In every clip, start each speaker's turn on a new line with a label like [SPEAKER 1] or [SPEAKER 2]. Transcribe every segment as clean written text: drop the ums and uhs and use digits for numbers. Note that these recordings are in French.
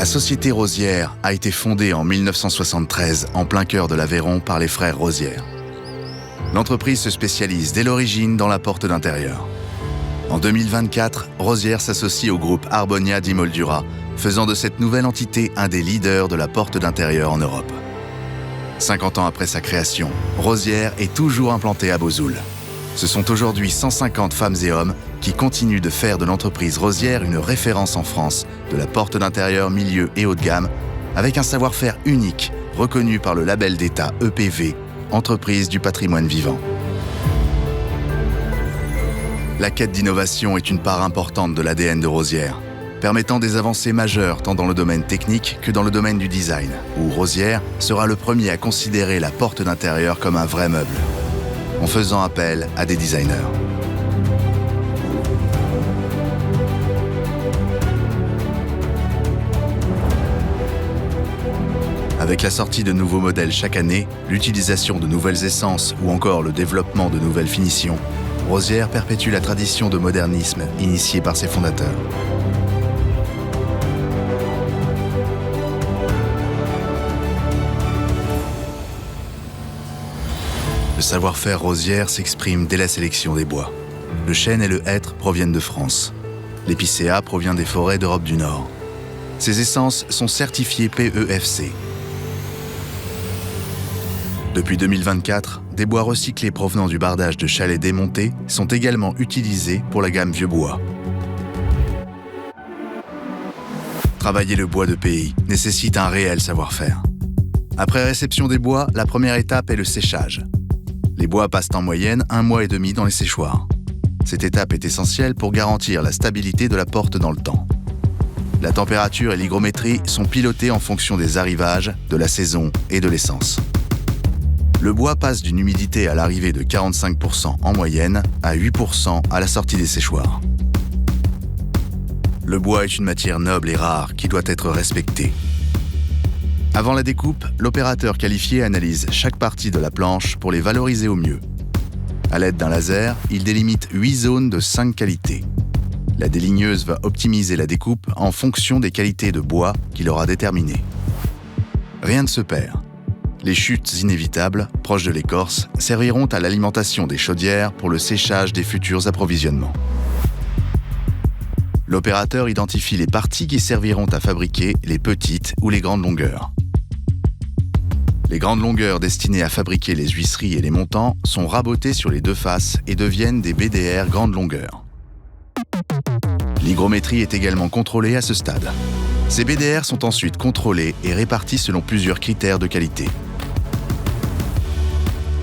[SPEAKER 1] La société Rosière a été fondée en 1973 en plein cœur de l'Aveyron par les frères Rosière. L'entreprise se spécialise dès l'origine dans la porte d'intérieur. En 2024, Rosière s'associe au groupe Arbonia di Moldura, faisant de cette nouvelle entité un des leaders de la porte d'intérieur en Europe. 50 ans après sa création, Rosière est toujours implantée à Bozoul. Ce sont aujourd'hui 150 femmes et hommes qui continuent de faire de l'entreprise Rosière une référence en France de la porte d'intérieur milieu et haut de gamme, avec un savoir-faire unique, reconnu par le label d'État EPV, Entreprise du patrimoine vivant. La quête d'innovation est une part importante de l'ADN de Rosière, permettant des avancées majeures tant dans le domaine technique que dans le domaine du design, où Rosière sera le premier à considérer la porte d'intérieur comme un vrai meuble, en faisant appel à des designers. Avec la sortie de nouveaux modèles chaque année, l'utilisation de nouvelles essences ou encore le développement de nouvelles finitions, Rosière perpétue la tradition de modernisme initiée par ses fondateurs. Le savoir-faire Rosière s'exprime dès la sélection des bois. Le chêne et le hêtre proviennent de France. L'épicéa provient des forêts d'Europe du Nord. Ces essences sont certifiées PEFC. Depuis 2024, des bois recyclés provenant du bardage de chalets démontés sont également utilisés pour la gamme vieux bois. Travailler le bois de pays nécessite un réel savoir-faire. Après réception des bois, la première étape est le séchage. Les bois passent en moyenne 1 mois et demi dans les séchoirs. Cette étape est essentielle pour garantir la stabilité de la porte dans le temps. La température et l'hygrométrie sont pilotées en fonction des arrivages, de la saison et de l'essence. Le bois passe d'une humidité à l'arrivée de 45% en moyenne à 8% à la sortie des séchoirs. Le bois est une matière noble et rare qui doit être respectée. Avant la découpe, l'opérateur qualifié analyse chaque partie de la planche pour les valoriser au mieux. À l'aide d'un laser, il délimite 8 zones de 5 qualités. La déligneuse va optimiser la découpe en fonction des qualités de bois qu'il aura déterminées. Rien ne se perd. Les chutes inévitables, proches de l'écorce, serviront à l'alimentation des chaudières pour le séchage des futurs approvisionnements. L'opérateur identifie les parties qui serviront à fabriquer les petites ou les grandes longueurs. Les grandes longueurs destinées à fabriquer les huisseries et les montants sont rabotées sur les deux faces et deviennent des BDR grande longueur. L'hygrométrie est également contrôlée à ce stade. Ces BDR sont ensuite contrôlés et répartis selon plusieurs critères de qualité.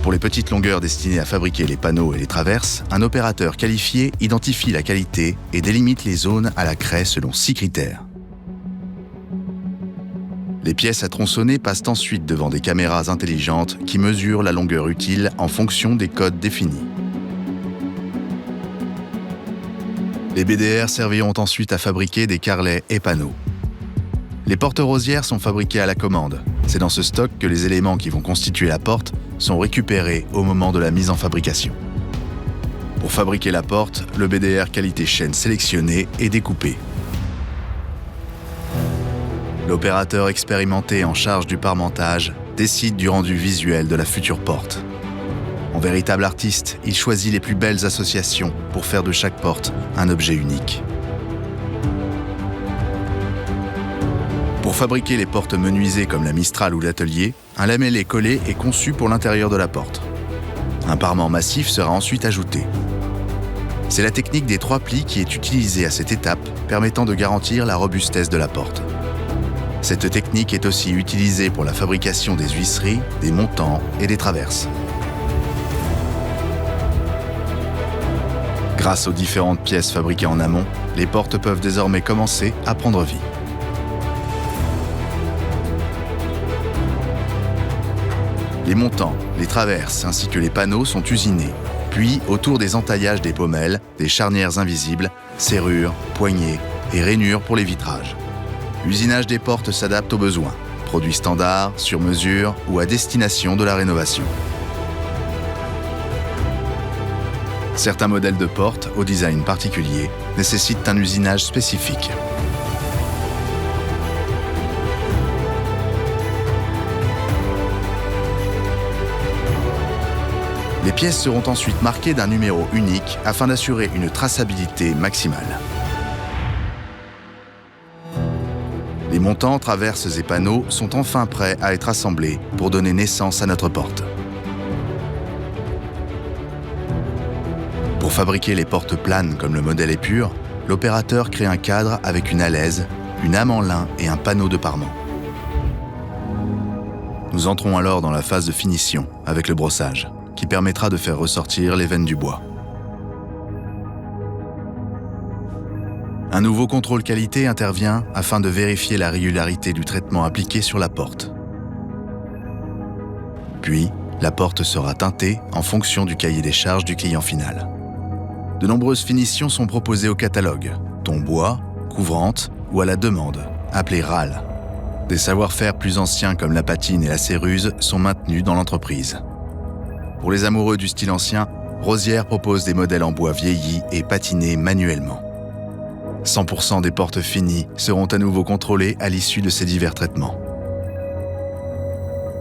[SPEAKER 1] Pour les petites longueurs destinées à fabriquer les panneaux et les traverses, un opérateur qualifié identifie la qualité et délimite les zones à la craie selon 6 critères. Les pièces à tronçonner passent ensuite devant des caméras intelligentes qui mesurent la longueur utile en fonction des codes définis. Les BDR serviront ensuite à fabriquer des carrelets et panneaux. Les portes Rosière sont fabriquées à la commande. C'est dans ce stock que les éléments qui vont constituer la porte sont récupérés au moment de la mise en fabrication. Pour fabriquer la porte, le BDR qualité chêne sélectionné est découpé. L'opérateur expérimenté en charge du parmentage décide du rendu visuel de la future porte. En véritable artiste, il choisit les plus belles associations pour faire de chaque porte un objet unique. Pour fabriquer les portes menuisées comme la Mistral ou l'Atelier, un lamellé collé est conçu pour l'intérieur de la porte. Un parement massif sera ensuite ajouté. C'est la technique des 3 plis qui est utilisée à cette étape, permettant de garantir la robustesse de la porte. Cette technique est aussi utilisée pour la fabrication des huisseries, des montants et des traverses. Grâce aux différentes pièces fabriquées en amont, les portes peuvent désormais commencer à prendre vie. Les montants, les traverses ainsi que les panneaux sont usinés, puis autour des entaillages des pommelles, des charnières invisibles, serrures, poignées et rainures pour les vitrages. L'usinage des portes s'adapte aux besoins, produits standards, sur mesure ou à destination de la rénovation. Certains modèles de portes, au design particulier, nécessitent un usinage spécifique. Les pièces seront ensuite marquées d'un numéro unique afin d'assurer une traçabilité maximale. Les montants, traverses et panneaux sont enfin prêts à être assemblés pour donner naissance à notre porte. Pour fabriquer les portes planes comme le modèle est pur, l'opérateur crée un cadre avec une alaise, une âme en lin et un panneau de parement. Nous entrons alors dans la phase de finition avec le brossage, qui permettra de faire ressortir les veines du bois. Un nouveau contrôle qualité intervient afin de vérifier la régularité du traitement appliqué sur la porte. Puis, la porte sera teintée en fonction du cahier des charges du client final. De nombreuses finitions sont proposées au catalogue, ton bois, couvrante ou à la demande, appelée RAL. Des savoir-faire plus anciens comme la patine et la céruse sont maintenus dans l'entreprise. Pour les amoureux du style ancien, Rosière propose des modèles en bois vieillis et patinés manuellement. 100% des portes finies seront à nouveau contrôlées à l'issue de ces divers traitements.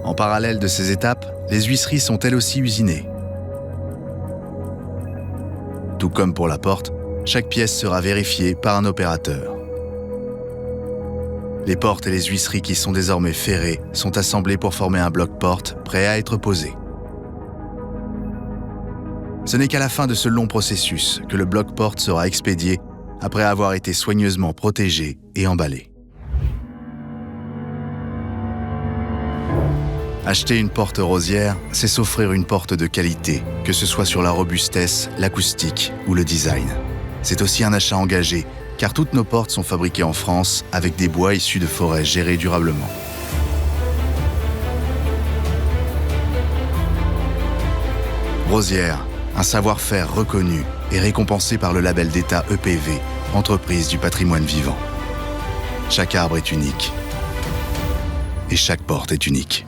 [SPEAKER 1] En parallèle de ces étapes, les huisseries sont elles aussi usinées. Tout comme pour la porte, chaque pièce sera vérifiée par un opérateur. Les portes et les huisseries qui sont désormais ferrées sont assemblées pour former un bloc porte prêt à être posé. Ce n'est qu'à la fin de ce long processus que le bloc porte sera expédié après avoir été soigneusement protégé et emballé. Acheter une porte Rosière, c'est s'offrir une porte de qualité, que ce soit sur la robustesse, l'acoustique ou le design. C'est aussi un achat engagé, car toutes nos portes sont fabriquées en France avec des bois issus de forêts gérées durablement. Rosière, un savoir-faire reconnu et récompensé par le label d'État EPV, entreprise du patrimoine vivant. Chaque arbre est unique et chaque porte est unique.